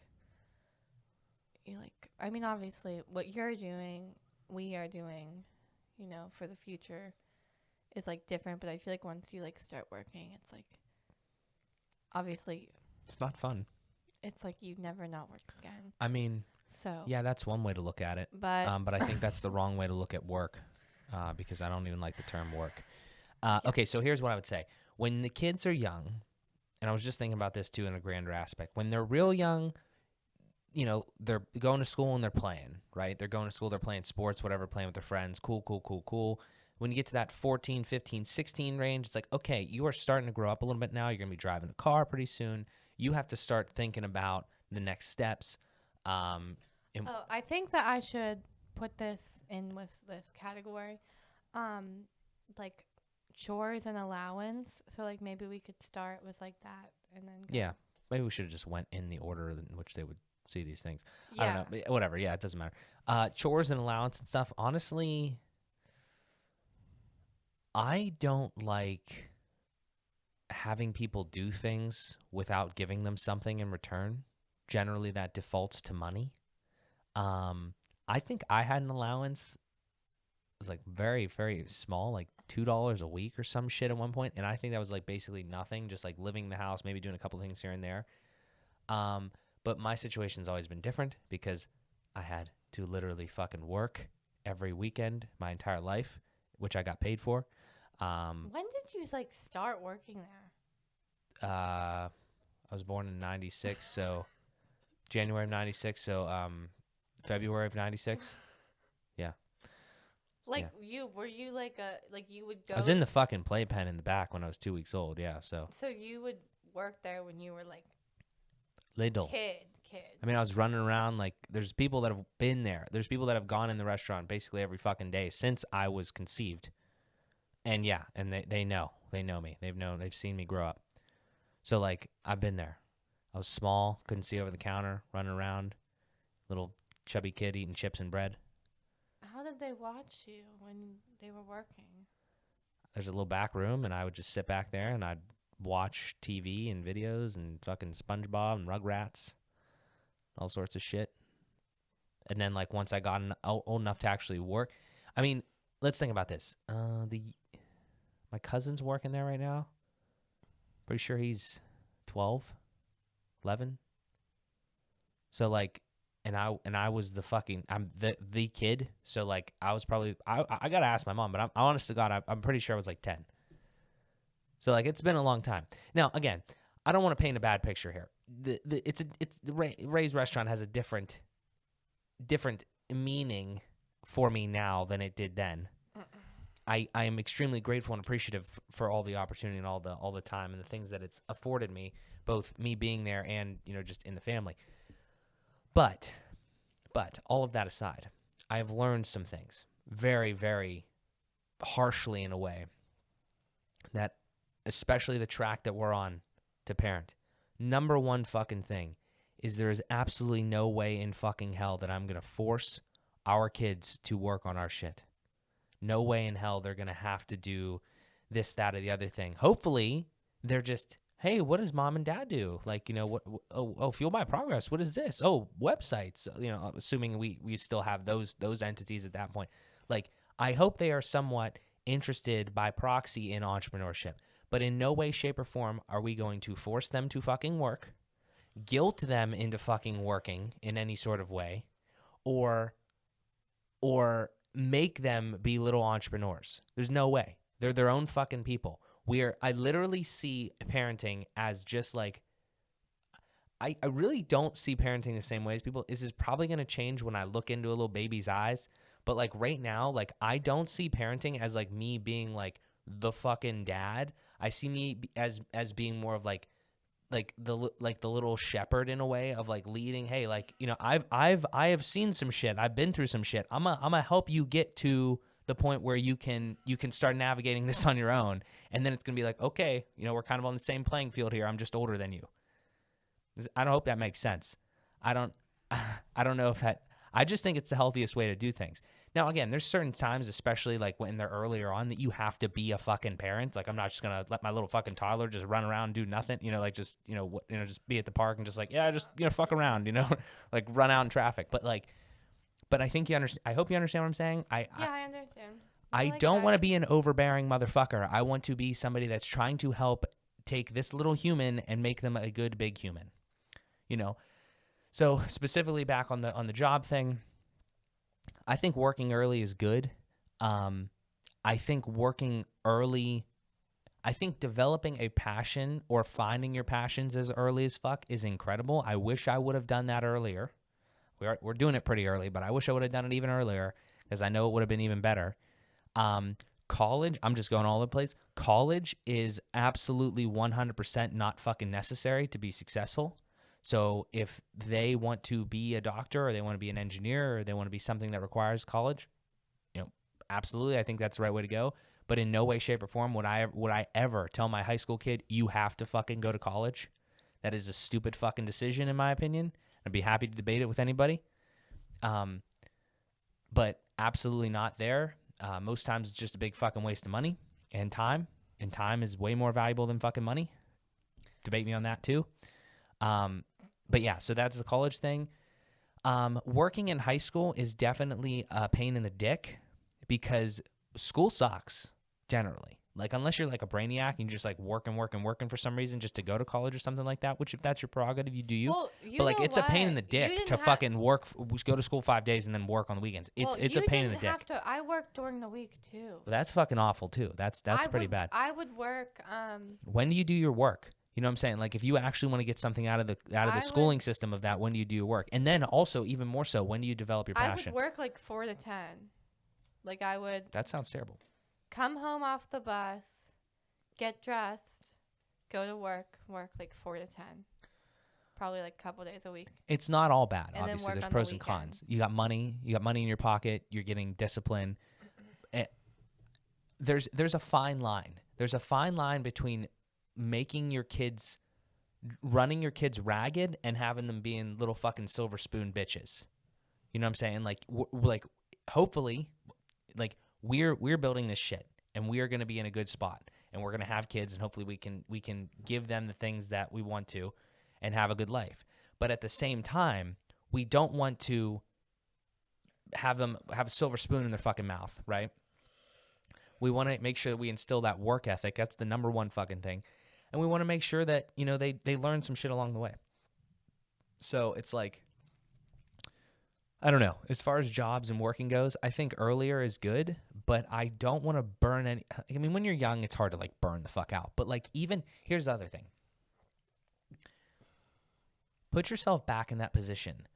you like. I mean, obviously, what you're doing, we are doing, you know, for the future, is like different. But I feel like once you like start working, it's like obviously It's not fun. It's like you never not work again. I mean, so yeah, that's one way to look at it. But I think that's the wrong way to look at work, because I don't even like the term work. Okay, so here's what I would say. When the kids are young, and I was just thinking about this too in a grander aspect, when they're real young, you know, they're going to school and they're playing, right? They're going to school, they're playing sports, whatever, playing with their friends. Cool. When you get to that 14, 15, 16 range, it's like, okay, you are starting to grow up a little bit now. You're going to be driving a car pretty soon. You have to start thinking about the next steps. I think that I should put this in with this category. Um, like chores and allowance. So like maybe we could start with like that and then go. Yeah, maybe we should have just went in the order in which they would see these things. I don't Yeah. know, but whatever. Yeah, it doesn't matter. Chores and allowance and stuff. Honestly, I don't like having people do things without giving them something in return. Generally, that defaults to money. I think I had an allowance. It was like very, very small, like $2 a week or some shit at one point, and I think that was like basically nothing, just like living in the house, maybe doing a couple things here and there. Um, but my situation's always been different because I had to literally fucking work every weekend my entire life, which I got paid for. When did you like start working there? I was born in '96, so January of '96, so February of '96. Yeah, Like yeah. you were you like a like you would I was go in the fucking playpen in the back when I was 2 weeks old. Yeah, so so you would work there when you were like little. kid. I mean, I was running around like there's people that have been there. There's people that have gone in the restaurant basically every fucking day since I was conceived. And yeah, and they know. They know me. They've seen me grow up. So like I've been there. I was small, couldn't see over the counter, running around, little chubby kid eating chips and bread. How did they watch you when they were working? There's a little back room and I would just sit back there and I'd watch TV and videos and fucking SpongeBob and Rugrats, all sorts of shit. And then like once I got old enough to actually work, I mean, let's think about this. My cousin's working there right now. Pretty sure he's 12, 11. So like, and I was I'm the kid. So like I was probably I gotta ask my mom, but I'm honest to God, I'm pretty sure I was like 10. So like it's been a long time. Now again, I don't want to paint a bad picture here. Ray's restaurant has a different meaning for me now than it did then. I am extremely grateful and appreciative for all the opportunity and all the time and the things that it's afforded me, both me being there and just in the family. But all of that aside, I have learned some things very, very harshly in a way that, especially the track that we're on to parent, number one fucking thing is there is absolutely no way in fucking hell that I'm going to force our kids to work on our shit. No way in hell they're going to have to do this, that, or the other thing. Hopefully, they're just, hey, what does mom and dad do? Like, Fuel My Progress. What is this? Oh, websites. Assuming we still have those entities at that point. Like, I hope they are somewhat interested by proxy in entrepreneurship. But in no way, shape, or form are we going to force them to fucking work, guilt them into fucking working in any sort of way, or make them be little entrepreneurs. There's no way. They're their own fucking people. I literally see parenting as just like, I really don't see parenting the same way as people. This is probably going to change when I look into a little baby's eyes. But like right now, like I don't see parenting as like me being like the fucking dad. I see me as being more of like the little shepherd in a way of like leading. Hey, like I have seen some shit. I've been through some shit. I'm gonna help you get to the point where you can start navigating this on your own, and then it's gonna be like, okay, we're kind of on the same playing field here. I'm just older than you. I don't hope that makes sense. I don't I don't know if that. I just think it's the healthiest way to do things. Now, again, there's certain times, especially like when they're earlier on, that you have to be a fucking parent. Like, I'm not just gonna let my little fucking toddler just run around and do nothing. Like just just be at the park and just like just fuck around. Like run out in traffic. But I think you understand. I hope you understand what I'm saying. I understand. I like don't that. want to be an overbearing motherfucker. I want to be somebody that's trying to help take this little human and make them a good big human. So specifically back on the job thing, I think working early is good. I think working early, I think developing a passion or finding your passions as early as fuck is incredible. I wish I would have done that earlier. We're doing it pretty early, but I wish I would have done it even earlier because I know it would have been even better. College, I'm just going all over the place. College is absolutely 100% not fucking necessary to be successful. So if they want to be a doctor or they want to be an engineer or they want to be something that requires college, Absolutely, I think that's the right way to go. But in no way, shape, or form would I ever tell my high school kid, you have to fucking go to college. That is a stupid fucking decision, in my opinion. I'd be happy to debate it with anybody. But absolutely not there. Most times it's just a big fucking waste of money and time. And time is way more valuable than fucking money. Debate me on that too. But yeah, so that's the college thing. Working in high school is definitely a pain in the dick because school sucks generally. Like, unless you're like a brainiac and you're just like working for some reason just to go to college or something like that, which if that's your prerogative, you do you. Well, you But like, know it's a pain in the what? You dick didn't to have- fucking go to school 5 days and then work on the weekends. It's a you pain in the didn't dick. have to. I worked during the week too. That's fucking awful too. That's pretty bad. I would work. When do you do your work? You know what I'm saying? Like, if you actually want to get something out of the schooling system of that, when do you do your work? And then also, even more so, when do you develop your passion? I would work like 4 to 10. Like, I would That sounds terrible. come home off the bus, get dressed, go to work like 4 to 10. Probably like a couple days a week. It's not all bad. And then Obviously, work there's on the pros and weekend. cons. You got money in your pocket. You're getting discipline. There's a fine line. There's a fine line between running your kids ragged and having them being little fucking silver spoon bitches. You know what I'm saying? Like, like hopefully, like we're building this shit and we are going to be in a good spot and we're going to have kids and hopefully we can give them the things that we want to and have a good life. But at the same time, we don't want to have them have a silver spoon in their fucking mouth, right? We want to make sure that we instill that work ethic. That's the number one fucking thing. And we want to make sure that, you know, they learn some shit along the way. So it's like, I don't know. As far as jobs and working goes, I think earlier is good, but I don't want to burn any. I mean, when you're young, it's hard to like burn the fuck out. But like, even here's the other thing. Put yourself back in that position.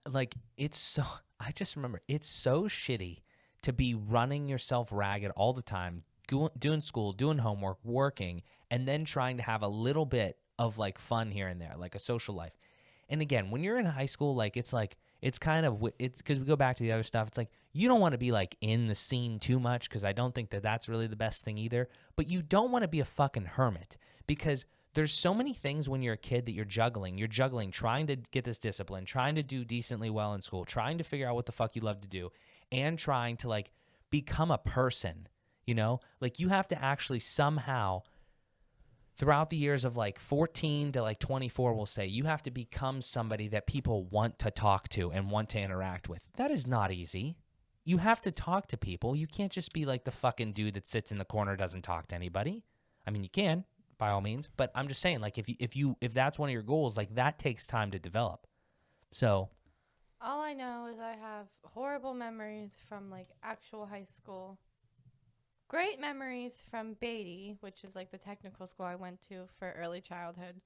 Like, I just remember it's so shitty to be running yourself ragged all the time, doing school, doing homework, working, and then trying to have a little bit of like fun here and there, like a social life. And again, when you're in high school, like it's because we go back to the other stuff. It's like you don't want to be like in the scene too much because I don't think that that's really the best thing either. But you don't want to be a fucking hermit because there's so many things when you're a kid that you're juggling. You're juggling trying to get this discipline, trying to do decently well in school, trying to figure out what the fuck you love to do, and trying to like become a person, you know? Like, you have to actually somehow throughout the years of like 14 to like 24, we'll say, you have to become somebody that people want to talk to and want to interact with. That is not easy. You have to talk to people. You can't just be like the fucking dude that sits in the corner, doesn't talk to anybody. I mean, you can by all means, but I'm just saying, like, if that's one of your goals, like, that takes time to develop. So all I know is I have horrible memories from like actual high school. Great memories from Beatty, which is like the technical school I went to for early childhood.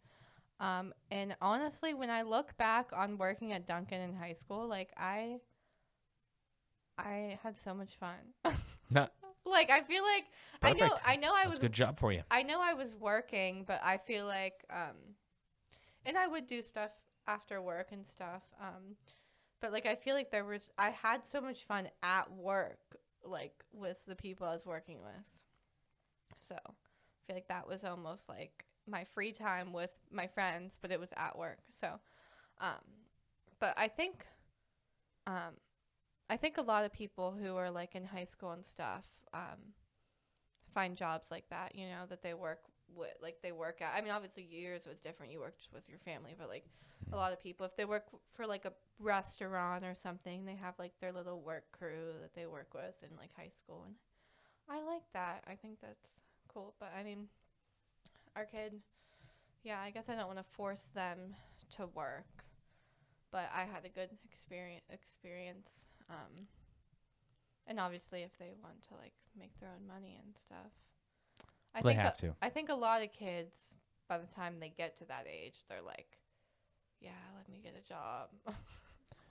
And honestly, when I look back on working at Duncan in high school, like I had so much fun. No. Like, I feel like Perfect. I know I was That's a good job for you. I know I was working, but I feel like and I would do stuff after work and stuff. But like I feel like I had so much fun at work, like with the people I was working with. So I feel like that was almost like my free time with my friends, but it was at work. So but I think a lot of people who are like in high school and stuff find jobs like that, you know, that they work with, like they work at. I mean, obviously yours was different. You worked with your family, but like a lot of people, if they work for like a restaurant or something, they have like their little work crew that they work with in like high school. And I like that. I think that's cool. But I mean, our kid, yeah, I guess I don't want to force them to work, but I had a good experience. And obviously, if they want to like make their own money and stuff, They have to. I think a lot of kids, by the time they get to that age, they're like, "Yeah, let me get a job."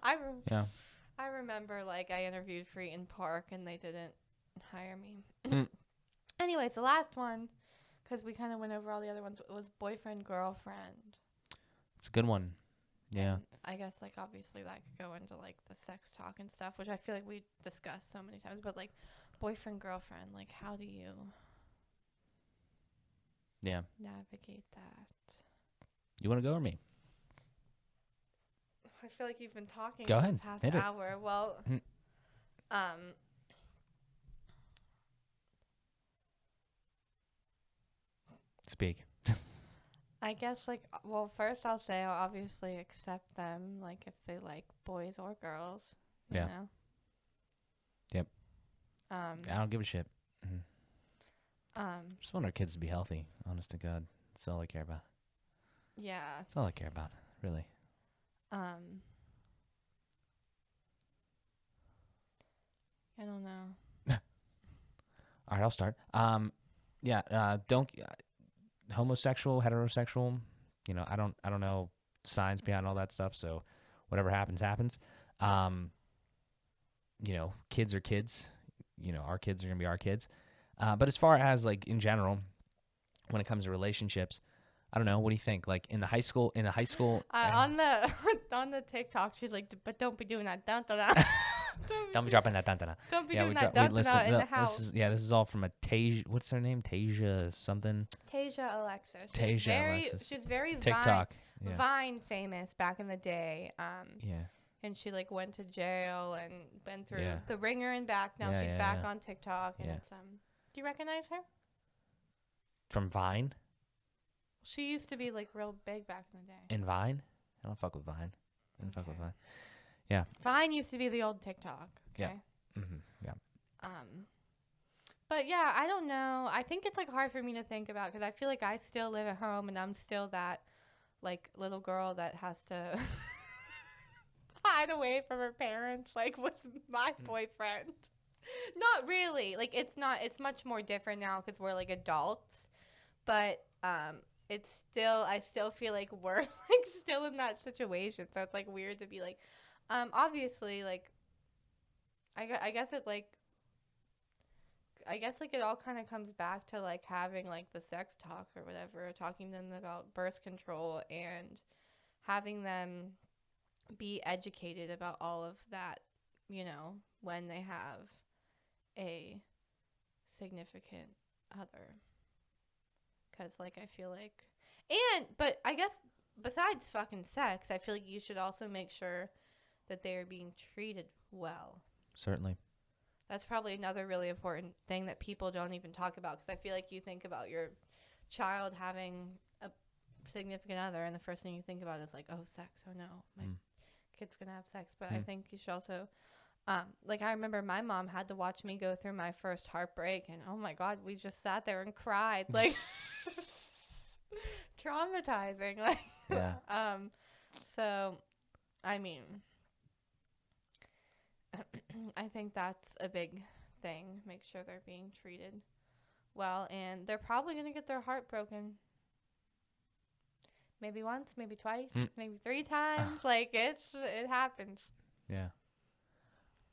I remember like I interviewed for Eaton Park and they didn't hire me. Anyways, the last one, because we kind of went over all the other ones, was boyfriend girlfriend. It's a good one. Yeah. And I guess like obviously that could go into like the sex talk and stuff, which I feel like we discussed so many times. But like boyfriend, girlfriend, like, how do you Yeah. navigate that? You want to go or me? I feel like you've been talking Go for ahead. the past Hit it. hour. Well, Speak. I guess, like, well, first I'll say I'll obviously accept them, like, if they like boys or girls, you Yeah. know? Yep. Um, I don't give a shit. Just want our kids to be healthy. Honest to God, that's all I care about. yeah. That's all I care about, really. I don't know. All right, I'll start. Don't homosexual, heterosexual. I don't know science behind all that stuff. So whatever happens, happens. Kids are kids. Our kids are gonna be our kids. But as far as like in general, when it comes to relationships, I don't know. What do you think? Like in the high school, On the on the TikTok, she's like, but don't be doing that. Don't don't be dropping that dun-dun-dun. Don't be Yeah, doing that. Don't in the house. This is all from a Tasia. What's her name? Tasia something. Tasia Alexis. Alexis. She's very TikTok. Vine famous back in the day. Yeah. And she like went to jail and been through Yeah. the ringer and back. Now she's back on TikTok and Yeah. it's Do you recognize her? From Vine. She used to be like real big back in the day. In Vine? I don't fuck with Vine. I don't fuck with Vine. Yeah. Vine used to be the old TikTok. Okay. Yeah. Mm-hmm. Yeah. But yeah, I don't know. I think it's like hard for me to think about because I feel like I still live at home and I'm still that like little girl that has to hide away from her parents, like with my boyfriend. Not really. Like it's much more different now because we're like adults. But it's still I still feel like we're like still in that situation. So it's like weird to be like obviously like I guess it all kind of comes back to like having like the sex talk or whatever, talking to them about birth control and having them be educated about all of that, when they have a significant other. Because, like, I feel like... But I guess besides fucking sex, I feel like you should also make sure that they are being treated well. Certainly. That's probably another really important thing that people don't even talk about. Because I feel like you think about your child having a significant other, and the first thing you think about is like, oh, sex. Oh, no. My kid's going to have sex. But I think you should also... I remember my mom had to watch me go through my first heartbreak, and oh my God, we just sat there and cried, like traumatizing, like. Yeah. So, I mean, I think that's a big thing. Make sure they're being treated well, and they're probably gonna get their heart broken. Maybe once, maybe twice, maybe 3 times. Like it happens. Yeah.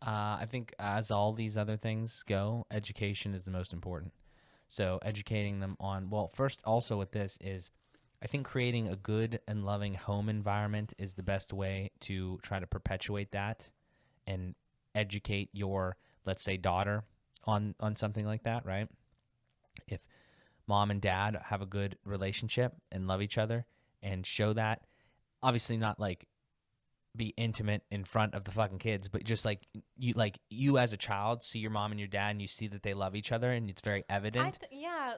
I think as all these other things go, education is the most important. So educating them on, well, first also with this is I think creating a good and loving home environment is the best way to try to perpetuate that and educate your, let's say, daughter on something like that, right? If mom and dad have a good relationship and love each other and show that, obviously not like be intimate in front of the fucking kids, but just like you as a child see your mom and your dad and you see that they love each other and it's very evident.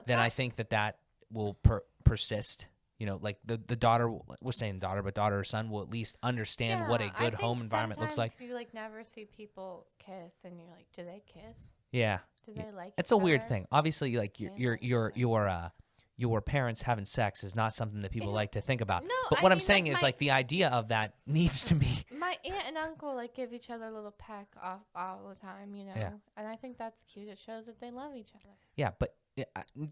I think that will persist. Like the daughter, we're saying daughter, but daughter or son will at least understand what a good home environment looks like. You like never see people kiss and you're like, do they kiss? Yeah. Do they like It's each a weird other? thing. Obviously, like your parents having sex is not something that people like to think about. No, but what I'm saying is like the idea of that needs to be. My aunt and uncle like give each other a little peck off all the time, Yeah. And I think that's cute. It shows that they love each other. Yeah, but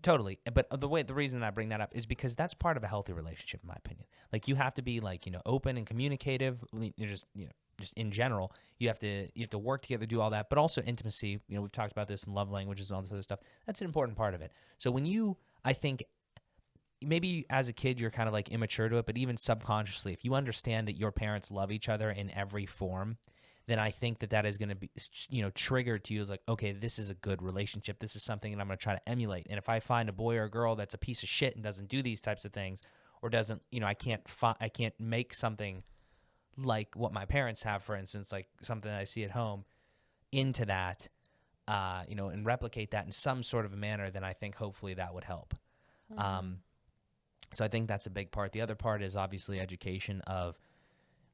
totally. But the reason I bring that up is because that's part of a healthy relationship, in my opinion. Like you have to be like open and communicative. You're just in general, you have to work together, do all that, but also intimacy. We've talked about this in love languages and all this other stuff. That's an important part of it. So when I think maybe as a kid you're kind of like immature to it, but even subconsciously, if you understand that your parents love each other in every form, then I think that is going to be, triggered to you as like, okay, this is a good relationship. This is something that I'm going to try to emulate. And if I find a boy or a girl that's a piece of shit and doesn't do these types of things, or doesn't, I can't make something like what my parents have, for instance, like something that I see at home, into that, and replicate that in some sort of a manner, then I think hopefully that would help. So I think that's a big part. The other part is obviously education of,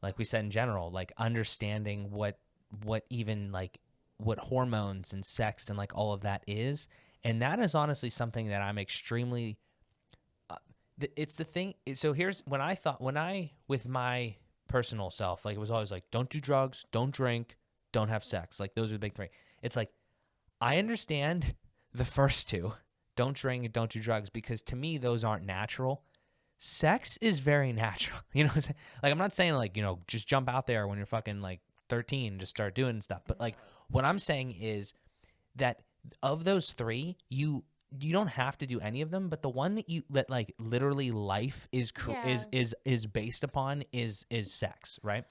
like we said, in general, like understanding what even like what hormones and sex and like all of that is. And that is honestly something that I'm extremely, it's the thing. So here's when I, with my personal self, like it was always like, don't do drugs, don't drink, don't have sex. Like those are the big three. It's like, I understand the first two, don't drink and don't do drugs, because to me, those aren't natural. Sex is very natural. You know what I'm saying? Like, I'm not saying like, just jump out there when you're fucking like 13 and just start doing stuff. But like, what I'm saying is that of those three, you don't have to do any of them, but the one that like literally life is based upon is sex, right?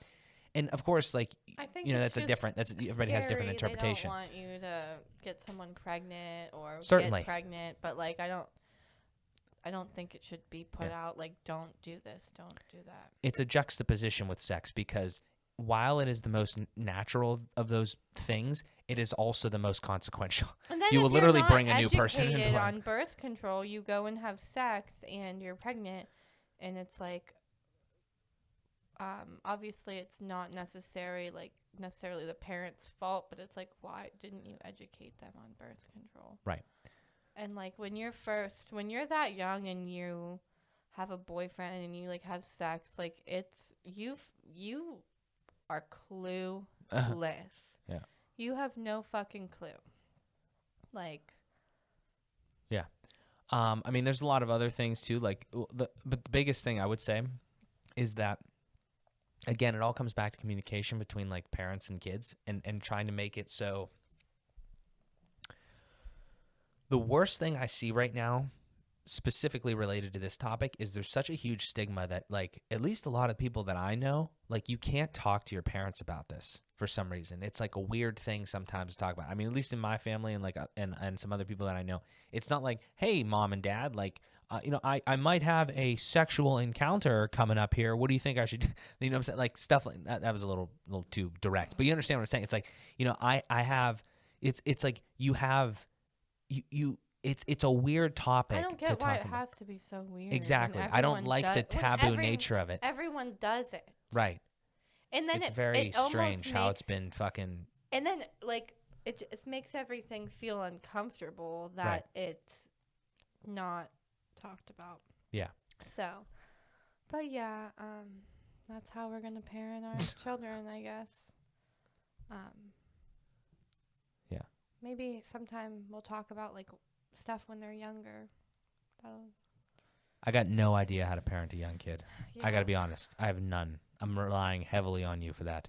And of course, like, I think that's everybody has different interpretation. They don't want you to get someone pregnant or Certainly get pregnant, but like I don't think it should be put out like, don't do this, don't do that. It's a juxtaposition with sex, because while it is the most natural of those things, it is also the most consequential. And then you if will literally you're not bring a new person into the world. on birth control, you go and have sex and you're pregnant, and it's like, obviously it's not necessarily the parents' fault, but it's like, why didn't you educate them on birth control? Right. And like when you're that young and you have a boyfriend and you like have sex, like it's you are clueless. Yeah. You have no fucking clue. Like. Yeah. I mean, there's a lot of other things too. Like, but the biggest thing I would say is that, again, it all comes back to communication between like parents and kids, and trying to make it so. The worst thing I see right now, specifically related to this topic, is there's such a huge stigma that, like, at least a lot of people that I know, like, you can't talk to your parents about this for some reason. It's like a weird thing sometimes to talk about. I mean, at least in my family and like and some other people that I know, it's not like, hey, mom and dad, like, I might have a sexual encounter coming up here. What do you think I should do? You know what I'm saying? Like, stuff like that. That was a little too direct, but you understand what I'm saying? It's like, I have, it's like you have. It's a weird topic. I don't get why it has to be so weird. Exactly. I don't like the taboo nature of it. Everyone does it. Right. And then it's very strange how it's been fucking. And then like it just makes everything feel uncomfortable that it's not talked about. Yeah. So, but yeah, that's how we're gonna parent our children, I guess. Yeah. Maybe sometime we'll talk about like stuff when they're younger. I got no idea how to parent a young kid. Yeah. I got to be honest. I have none. I'm relying heavily on you for that,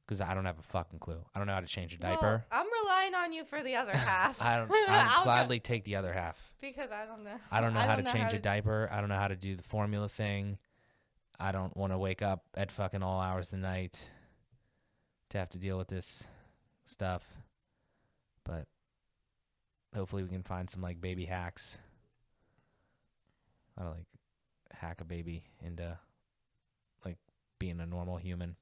because I don't have a fucking clue. I don't know how to change a diaper. I'm relying on you for the other half. I'll gladly take the other half. Because I don't know. I don't know how to change a diaper. I don't know how to do the formula thing. I don't want to wake up at fucking all hours of the night to have to deal with this stuff. But hopefully we can find some like baby hacks. How to like hack a baby into like being a normal human.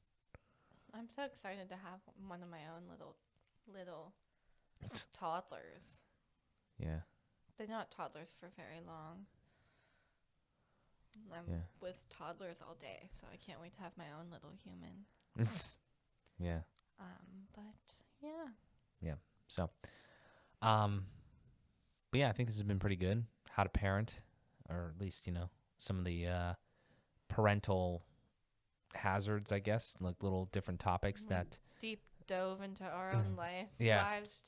I'm so excited to have one of my own little toddlers. Yeah. They're not toddlers for very long. I'm with toddlers all day, so I can't wait to have my own little human. Yeah. But yeah. Yeah. So, but yeah, I think this has been pretty good. How to parent, or at least, some of the parental hazards, I guess, like little different topics that deep dove into our own lives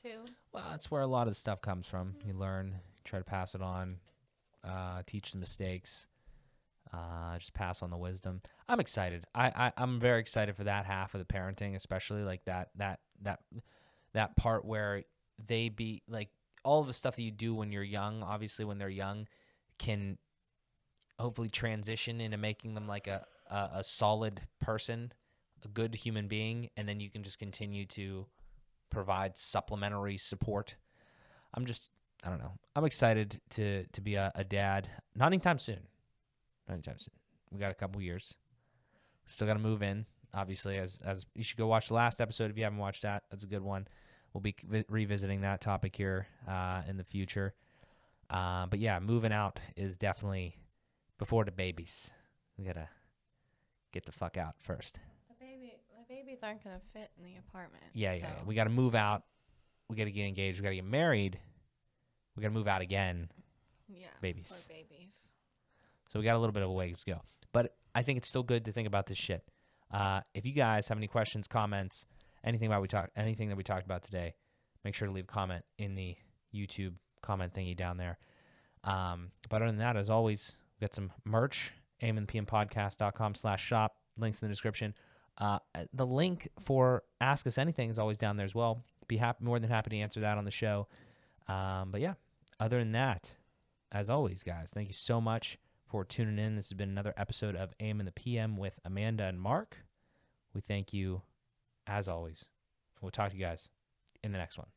too. Well, that's where a lot of the stuff comes from. You learn, try to pass it on, teach the mistakes, just pass on the wisdom. I'm excited. I'm very excited for that half of the parenting, especially like that part where they be like all of the stuff that you do when you're young, obviously when they're young, can hopefully transition into making them like a solid person a good human being, and then you can just continue to provide supplementary support. I don't know. I'm excited to be a dad. Not anytime soon. Not anytime soon. We got a couple years. Still got to move in, obviously, as you should go watch the last episode if you haven't watched that. That's a good one. We'll be revisiting that topic here in the future. But yeah, moving out is definitely before the babies. We got to get the fuck out first. The babies aren't going to fit in the apartment. Yeah. We got to move out. We got to get engaged. We got to get married. We got to move out again. Yeah. Babies. For babies. So we got a little bit of a ways to go. But I think it's still good to think about this shit. If you guys have any questions, comments, anything that we talked about today, make sure to leave a comment in the YouTube comment thingy down there. But other than that, as always, we've got some merch, amandpmpodcast.com/shop. Links in the description. The link for Ask Us Anything is always down there as well. Be more than happy to answer that on the show. But yeah, other than that, as always, guys, thank you so much for tuning in. This has been another episode of AM in the PM with Amanda and Mark. We thank you, as always. We'll talk to you guys in the next one.